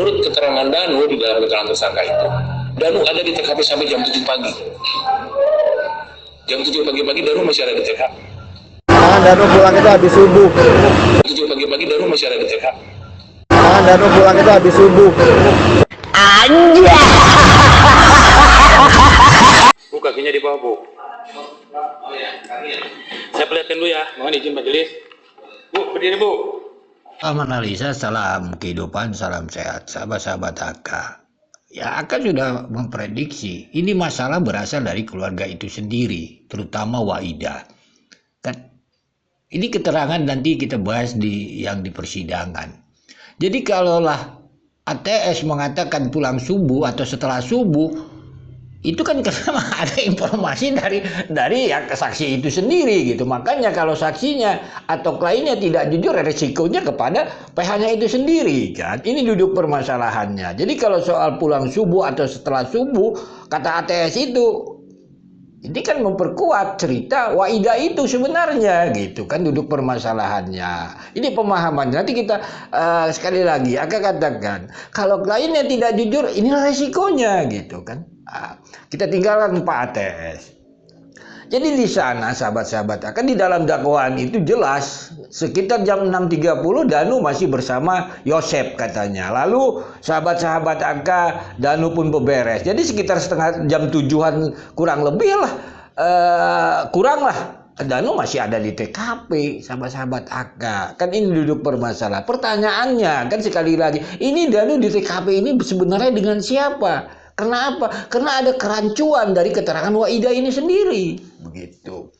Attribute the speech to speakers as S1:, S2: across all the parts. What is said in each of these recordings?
S1: Menurut keterangan Danu di dalam keterangan tersangka itu, Danu ada di TKP sampai jam 7 pagi. Jam 7 pagi-pagi Danu masih ada di TKP.
S2: Danu pulang itu habis subuh.
S1: Jam 7 pagi-pagi Danu masih ada di TKP.
S2: Danu pulang itu habis subuh.
S3: Anjay.
S4: Bu, kakinya di bawah, Bu. Saya perlihatkan dulu ya. Mohon izin majelis. Bu, berdiri, Bu.
S5: Menganalisa salam kehidupan, salam sehat, sahabat-sahabat AK. Ya, AK sudah memprediksi ini masalah berasal dari keluarga itu sendiri, terutama Waidah. Kan ini keterangan nanti kita bahas yang di persidangan. Jadi kalaulah ATS mengatakan pulang subuh atau setelah subuh, itu kan karena ada informasi dari yang saksi itu sendiri gitu. Makanya kalau saksinya atau kliennya tidak jujur, resikonya kepada pihaknya itu sendiri kan. Ini duduk permasalahannya. Jadi kalau soal pulang subuh atau setelah subuh, kata ATS itu, ini kan memperkuat cerita Waidah itu sebenarnya gitu kan, duduk permasalahannya. Ini pemahamannya. Nanti kita sekali lagi akan katakan kalau kliennya tidak jujur, inilah resikonya gitu kan. Kita tinggalkan Pak ATS. Jadi di sana sahabat-sahabat akan di dalam dakwaan itu jelas sekitar jam 6.30 Danu masih bersama Yosep katanya. Lalu sahabat-sahabat AK Danu pun beberes. Jadi sekitar setengah jam 7-an kurang lebih lah, kurang lah. Danu masih ada di TKP, sahabat-sahabat AK. Kan ini duduk bermasalah. Pertanyaannya kan sekali lagi, ini Danu di TKP ini sebenarnya dengan siapa? Kenapa? Karena ada kerancuan dari keterangan Waidah ini sendiri. Begitu.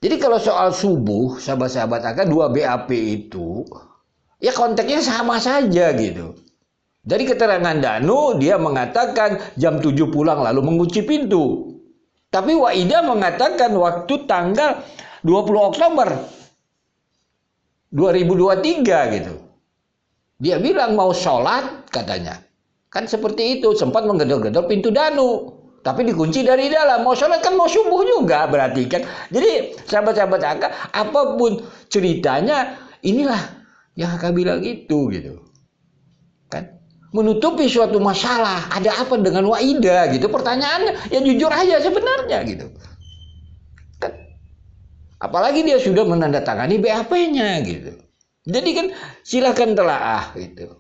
S5: Jadi kalau soal subuh, sahabat-sahabat AK 2 BAP itu, ya konteksnya sama saja gitu. Dari keterangan Danu, dia mengatakan jam 7 pulang lalu mengunci pintu. Tapi Waidah mengatakan waktu tanggal 20 Oktober 2023 gitu. Dia bilang mau sholat katanya. Kan seperti itu, sempat menggedor-gedor pintu Danu. Tapi dikunci dari dalam. Mau sholat kan mau subuh juga berarti kan. Jadi sahabat-sahabat AK, apapun ceritanya, inilah yang AK bilang itu gitu. Kan? Menutupi suatu masalah. Ada apa dengan Waidah gitu. Pertanyaannya, ya jujur aja sebenarnya gitu. Kan? Apalagi dia sudah menandatangani BAP-nya gitu. Jadi kan silakan telaah gitu.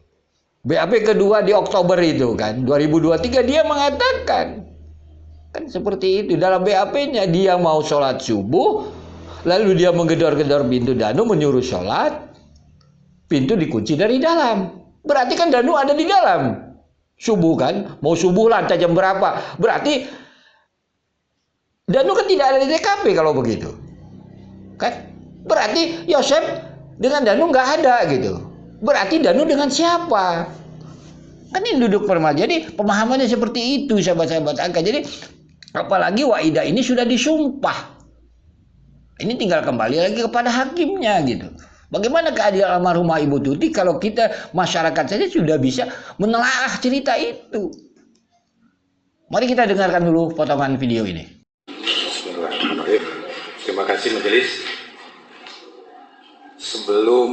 S5: BAP kedua di Oktober itu kan 2023 dia mengatakan kan seperti itu. Dalam BAP-nya dia mau sholat subuh, lalu dia menggedor-gedor pintu Danu menyuruh sholat, pintu dikunci dari dalam. Berarti kan Danu ada di dalam subuh kan, mau subuh lah entah jam berapa. Berarti Danu kan tidak ada di TKP kalau begitu kan. Berarti Yosep dengan Danu nggak ada gitu. Berarti Danu dengan siapa? Kan ini duduk permasalahan. Jadi pemahamannya seperti itu sahabat-sahabat AK. Jadi apalagi Waidah ini sudah disumpah. Ini tinggal kembali lagi kepada hakimnya gitu. Bagaimana keadilan almarhumah Ibu Tuti kalau kita masyarakat saja sudah bisa menelaah cerita itu. Mari kita dengarkan dulu potongan video ini.
S4: Bismillahirrahmanirrahim. Terima kasih majelis. Sebelum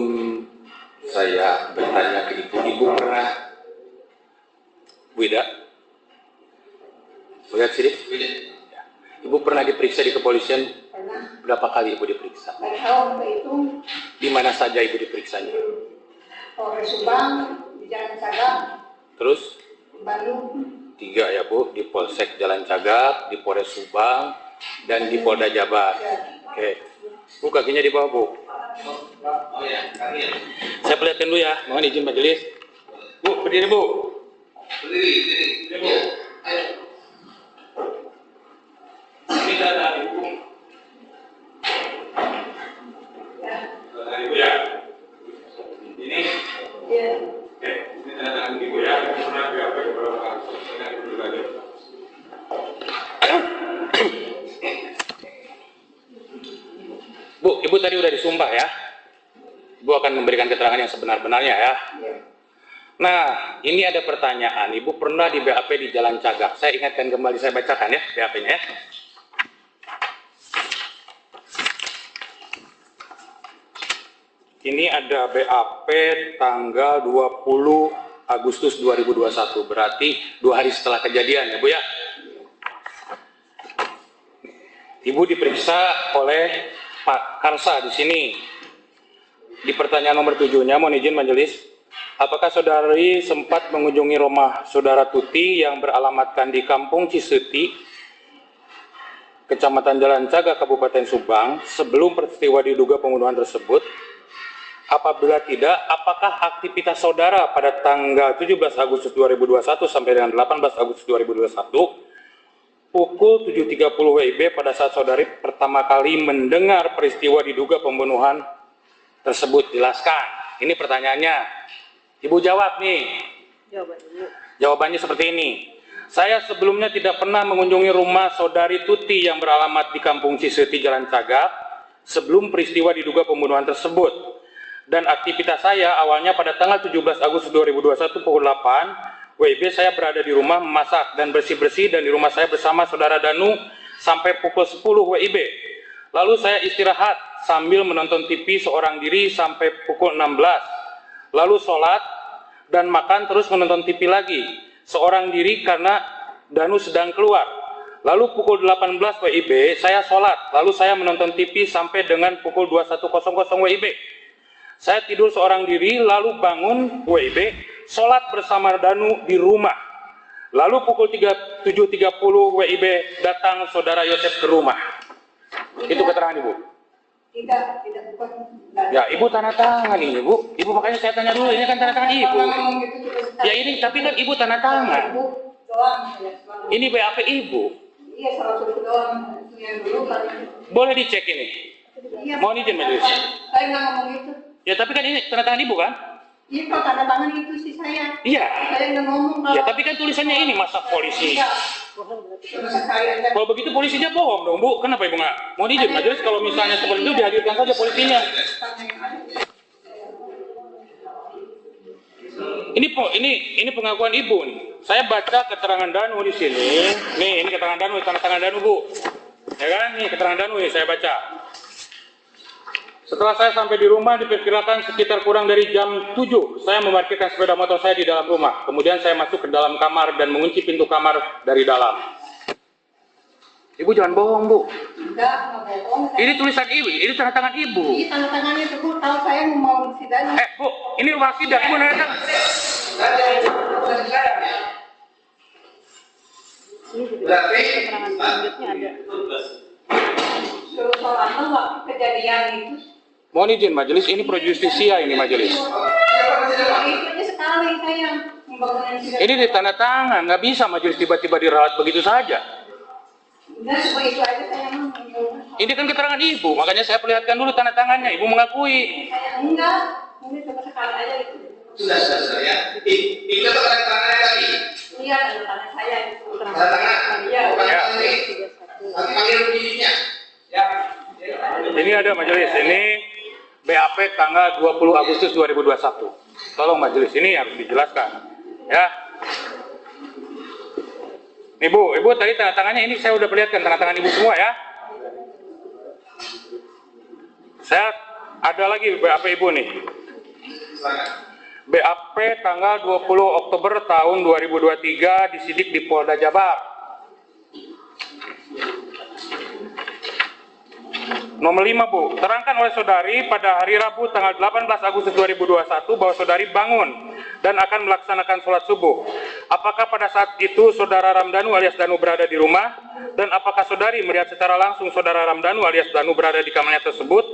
S4: saya bertanya ke Ibu pernah Wida? Lihat sini. Ya. Ibu pernah diperiksa di kepolisian?
S6: Pernah.
S4: Berapa kali Ibu diperiksa?
S6: Tahun itu
S4: Di mana saja Ibu diperiksanya?
S6: Polres Subang, di Jalan Cagak,
S4: Terus?
S6: di Bandung.
S4: 3 ya Bu, di Polsek Jalan Cagak, di Polres Subang, dan di Polda Jabar. Oke. Bu, kakinya di bawah, Bu. Saya perlihatkan dulu ya, mohon izin majelis. Bu, berdiri, Bu. Berdiri, Bu. Ini data Ibu. Data Ibu ya. Ini.
S6: Iya.
S4: Oke, ini data Ibu ya. Pernah berapa kali? Bu, Ibu tadi udah disumpah ya. Ibu akan memberikan keterangan yang sebenar-benarnya ya. Nah, ini ada pertanyaan. Ibu pernah di BAP di Jalan Cagak. Saya ingatkan kembali, saya bacakan ya BAP-nya ya. Ini ada BAP tanggal 20 Agustus 2021, berarti 2 hari setelah kejadian ya Bu ya. Ibu diperiksa oleh Pak Karsa di sini. Di pertanyaan nomor 7-nya, mohon izin majelis, apakah saudari sempat mengunjungi rumah saudara Tuti yang beralamatkan di Kampung Ciseti, Kecamatan Jalan Cagak, Kabupaten Subang, sebelum peristiwa diduga pembunuhan tersebut? Apabila tidak, apakah aktivitas saudara pada tanggal 17 Agustus 2021 sampai dengan 18 Agustus 2021 pukul 7.30 WIB pada saat saudari pertama kali mendengar peristiwa diduga pembunuhan tersebut? Jelaskan. Ini pertanyaannya. Ibu jawab nih. Jawabannya seperti ini. Saya sebelumnya tidak pernah mengunjungi rumah saudari Tuti yang beralamat di Kampung Ciseti, Jalan Cagak sebelum peristiwa diduga pembunuhan tersebut. Dan aktivitas saya awalnya pada tanggal 17 Agustus 2021 pukul 8 WIB saya berada di rumah memasak dan bersih-bersih dan di rumah saya bersama saudara Danu sampai pukul 10 WIB. Lalu saya istirahat sambil menonton TV seorang diri sampai pukul 16. Lalu sholat dan makan terus menonton TV lagi seorang diri karena Danu sedang keluar. Lalu pukul 18 WIB saya sholat, lalu saya menonton TV sampai dengan pukul 21.00 WIB. Saya tidur seorang diri, lalu bangun WIB, sholat bersama Danu di rumah. Lalu pukul 7.30 WIB datang saudara Yosef ke rumah. Itu keterangan Ibu.
S6: Tidak bukan.
S4: Ya, Ibu tanda tangan ini, Bu. Ibu makanya saya tanya dulu, ini kan tanda tangan Ibu. Ya ini, tapi kan Ibu tanda tangan.
S6: Ibu doang ya, selalu.
S4: Ini BAP Ibu.
S6: Iya, salah satu doang yang dulu kali.
S4: Boleh dicek ini.
S6: Iya.
S4: Mohon izin majelis.
S6: Saya nggak ngomong itu.
S4: Ya, tapi kan ini tanda tangan Ibu kan?
S6: Iya, kalau tanda tangan itu sih saya.
S4: Iya.
S6: Saya nggak ngomong kalau.
S4: Ya, tapi kan tulisannya ini masa polisi.
S6: Iya. Tulisan saya aja.
S4: Kalau begitu polisinya bohong dong, Bu. Kenapa Ibu nggak? Mohon izin majelis, kalau misalnya seperti itu dihadirkan saja polisinya. Ini pengakuan Ibu nih. Saya baca keterangan Danu di sini. Nih, ini keterangan Danu, tanda tangan Danu, Bu. Ya kan? Nih keterangan Danu nih saya baca. Setelah saya sampai di rumah diperkirakan sekitar kurang dari jam 7, saya memarkirkan sepeda motor saya di dalam rumah. Kemudian saya masuk ke dalam kamar dan mengunci pintu kamar dari dalam. Ibu jangan bohong, Bu.
S6: Enggak bohong.
S4: Ini tulisan Ibu, ini tanda tangan Ibu.
S6: Iya, tanda tangannya itu Bu, tahu saya mau sidang.
S4: Bu, ini rumah sidang, Ibu nanda tangan.
S6: Keterangan selanjutnya ada. Suruh sholat waktu kejadian itu.
S4: Mohon izin majelis, ini pro justisia ini majelis.
S6: Itu aja sekali saya membangun sidang.
S4: Ini di tanda tangan, nggak bisa majelis tiba-tiba diralat begitu saja.
S6: Enggak, cuma itu aja saya mau.
S4: Ini kan keterangan Ibu, makanya saya perlihatkan dulu tanda tangannya. Ibu mengakui.
S6: Saya enggak, ini cuma sekali aja itu.
S1: Sudah ya. Itu tanda tangannya tadi.
S6: Iya, tanda tangan saya itu.
S1: Tanda tangan.
S6: Iya.
S1: Ya. Nanti panggil penyidikannya. Ya.
S4: Ini ada majelis, ini BAP tanggal 20 Agustus 2021. Tolong majelis, ini harus dijelaskan. Ya. Ibu tadi tanda tangannya ini saya udah perlihatkan tanda tangan Ibu semua ya. Saya ada lagi BAP Ibu nih. BAP tanggal 20 Oktober tahun 2023 disidik di Polda Jabar. Nomor 5, Bu. Terangkan oleh saudari pada hari Rabu tanggal 18 Agustus 2021 bahwa saudari bangun dan akan melaksanakan sholat subuh. Apakah pada saat itu saudara Ramdhanu alias Danu berada di rumah? Dan apakah saudari melihat secara langsung saudara Ramdhanu alias Danu berada di kamarnya tersebut?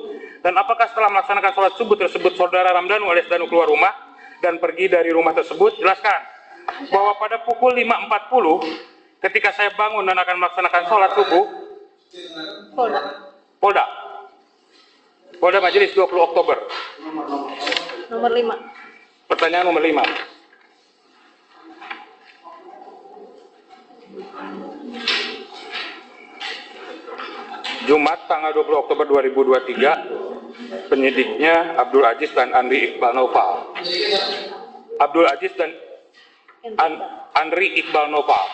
S4: Dan apakah setelah melaksanakan sholat subuh tersebut saudara Ramdhanu alias Danu keluar rumah dan pergi dari rumah tersebut? Jelaskan. Bahwa pada pukul 5.40 ketika saya bangun dan akan melaksanakan sholat subuh, Polda Majelis 20 Oktober.
S6: Nomor 5.
S4: Pertanyaan nomor 5. Jumat tanggal 20 Oktober 2023, penyidiknya Abdul Aziz dan Andri Iqbal Noval. Abdul Aziz dan Andri Iqbal Noval.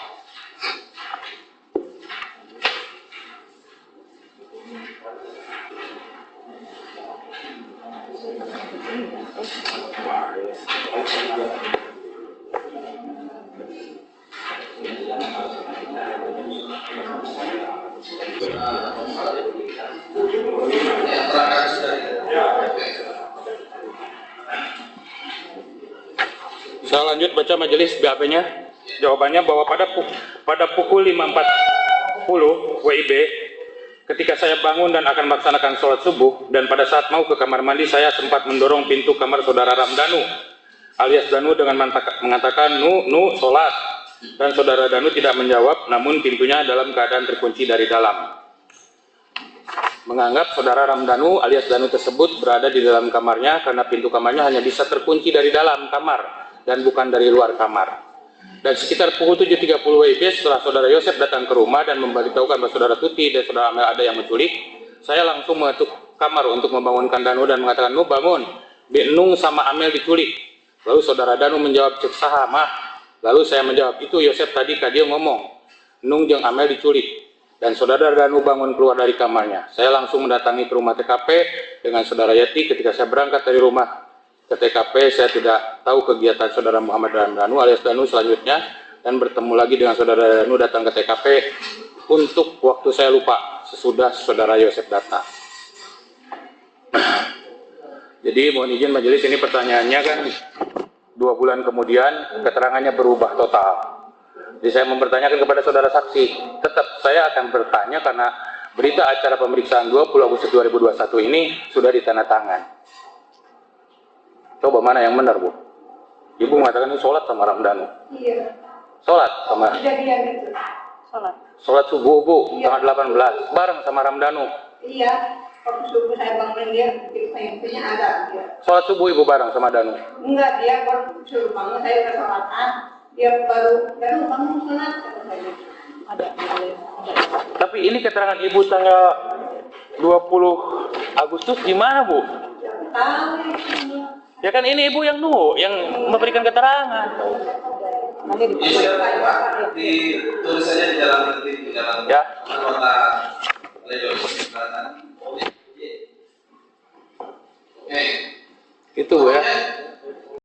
S4: Saya lanjut baca majelis BAP-nya. Jawabannya bahwa pada pukul 5.40 WIB, ketika saya bangun dan akan melaksanakan sholat subuh, dan pada saat mau ke kamar mandi, saya sempat mendorong pintu kamar saudara Ramdhanu alias Danu dengan mengatakan, Nu, sholat. Dan saudara Danu tidak menjawab, namun pintunya dalam keadaan terkunci dari dalam. Menganggap saudara Ramdhanu alias Danu tersebut berada di dalam kamarnya karena pintu kamarnya hanya bisa terkunci dari dalam kamar dan bukan dari luar kamar. Dan sekitar pukul 7.30 WIB setelah saudara Yosef datang ke rumah dan memberitahukan bahwa saudara Tuti dan saudara Amel ada yang menculik, saya langsung mengetuk kamar untuk membangunkan Danu dan mengatakan, Nu bangun, Nung sama Amel diculik. Lalu saudara Danu menjawab, cek saha mah. Lalu saya menjawab, itu Yosef tadi dia ngomong, Nung jeung Amel diculik. Dan saudara Danu bangun keluar dari kamarnya. Saya langsung mendatangi ke rumah TKP dengan saudara Yati. Ketika saya berangkat dari rumah ke TKP, saya tidak tahu kegiatan saudara Muhammad Danu alias Danu selanjutnya, dan bertemu lagi dengan saudara Danu datang ke TKP untuk waktu saya lupa sesudah saudara Yosef datang. Jadi mohon izin majelis, ini pertanyaannya kan 2 bulan kemudian keterangannya berubah total. Jadi saya mempertanyakan kepada saudara saksi, tetap saya akan bertanya karena berita acara pemeriksaan 20 Agustus 2021 ini sudah ditandatangan. Coba mana yang benar, Bu? Ibu mengatakan ini sholat sama Ramdhanu.
S6: Iya.
S4: Sholat sama?
S6: Kejadian itu. Sholat.
S4: Sholat subuh, Bu,
S6: Iya.
S4: tanggal 18, bareng sama Ramdhanu.
S6: Iya. Waktu subuh saya bangun dia, pintunya ada dia.
S4: Sholat subuh Ibu bareng sama Danu?
S6: Enggak, dia baru suruh bangun, saya bersolatan. Dia baru bangun sholat. Ada.
S4: Tapi ini keterangan Ibu tanggal 20 Agustus gimana, Bu?
S6: Tahu
S4: Ya kan ini Ibu yang memberikan keterangan.
S6: nanti
S7: Ditulis saja di dalam nanti di dalam
S4: Ya.
S7: nota